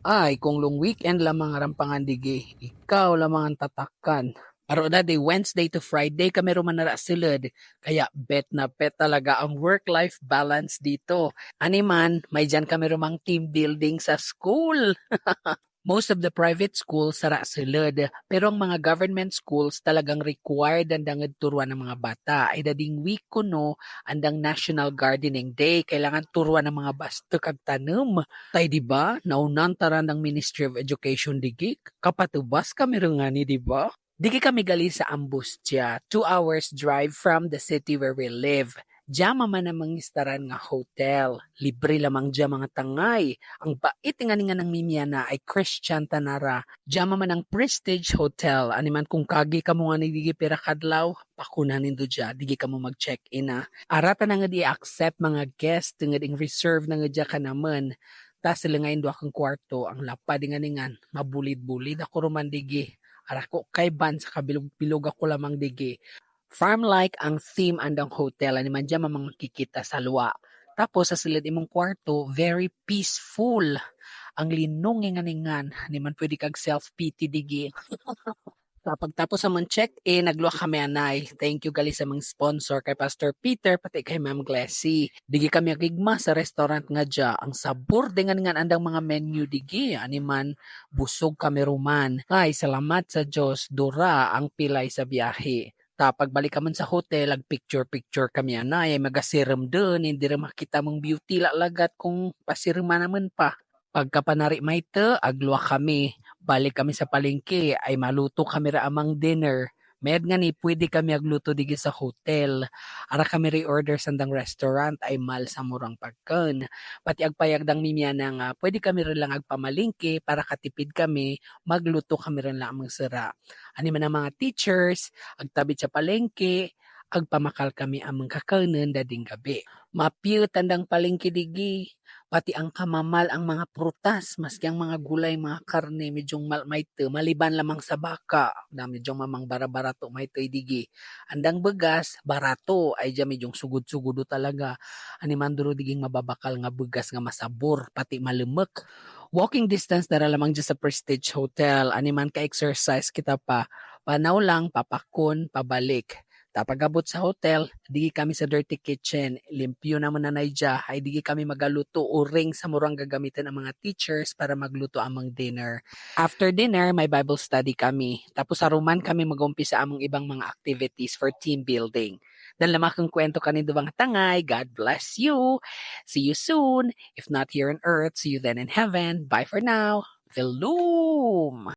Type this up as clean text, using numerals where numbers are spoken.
Ay, kung long weekend lamang arampangan digi, ikaw lamang ang tatakan. Aro na day Wednesday to Friday kami rumanara silid. Kaya bet na bet talaga ang work-life balance dito. Animan, may dyan kami rumang team building sa school. Most of the private schools sara silid, pero ang mga government schools talagang required andang turuan ng mga bata. Ay dading week kuno andang National Gardening Day, kailangan turuan ng mga basta kag tanom. Tay di ba? Naunan taran ng Ministry of Education digi. Kapatubas kami rungani di ba? Digi kami gali sa Ambustia, 2 hours drive from the city where we live. Diya man ang mangistaran nga hotel. Libre lamang diya mga tangay. Ang bait nga ng mimiyana ay Christian Tanara. Diya man ang Prestige Hotel. Animan kung kagi ka mo nga ni digi pera kadlaw, pakunan nindo diya. Digi ka mo mag-check-in na. Arata na nga di-accept mga guest nga ding reserve na nga diya ka naman. Ta sila nga indo akong kwarto. Ang lapad nga ningan. Mabulid-bulid ako roman digi. Arako kay ban sa kabilog-bilog ako lamang digi. Farm-like ang theme andang hotel. Ani man dyan mamang makikita sa luwa. Tapos sa silid imong kwarto, very peaceful. Ang linong nga ningan. Ani man pwede kag self-pity digi. Sa pagtapos sa mong check-in, nagluwa kami anay. Thank you gali sa mga sponsor kay Pastor Peter pati kay Ma'am Glessy. Digi kami agigma sa restaurant nga dya. Ang sabor dengan nga andang mga menu digi. Ani man busog kami ruman. Ay, salamat sa Diyos. Dura ang pilay sa biyahe. Ta pagbalik ka man sa hotel, ag picture kami anay, ay magasiram dun, hindi rin makita mong beauty lagat kung pasirma naman pa. Pagka panari may te, agluwa kami. Balik kami sa palengke, ay maluto kami ra amang dinner. Med nga ni, pwede kami agluto digi sa hotel. Ara kami reorder sandang restaurant, ay mal sa murang pagkan. Pati agpayagdang mimya na nga, pwede kami rin lang agpamalingke para katipid kami, magluto kami rin lang amang sira. Ani man ang mga teachers, agtabit sa palengke, agpamakal kami amang kakanan dading gabi. Mapiyo tandang palengke digi, pati ang kamamal ang mga prutas, maski ang mga gulay, mga karne, medyong mayte, maliban lamang sa baka, na medyong mamang bara-barato mayte digi. Andang begas, barato, ay dyan medyong sugod-sugudo talaga. Animanduro diging mababakal nga begas nga masabor, pati malemek. Walking distance dara lamang dyan sa Prestige Hotel, animan ka-exercise kita pa, panaw lang, papakon, pabalik. Tapag abot sa hotel, digi kami sa dirty kitchen, limpyo naman na naidya, ay digi kami magaluto o ring sa murang gagamitin ang mga teachers para magluto amang dinner. After dinner, may Bible study kami. Tapos sa ruman kami mag-umpisa among ibang mga activities for team building. Dan lamakong kwento kanindo mga tangay, God bless you. See you soon. If not here on earth, see you then in heaven. Bye for now. Velum!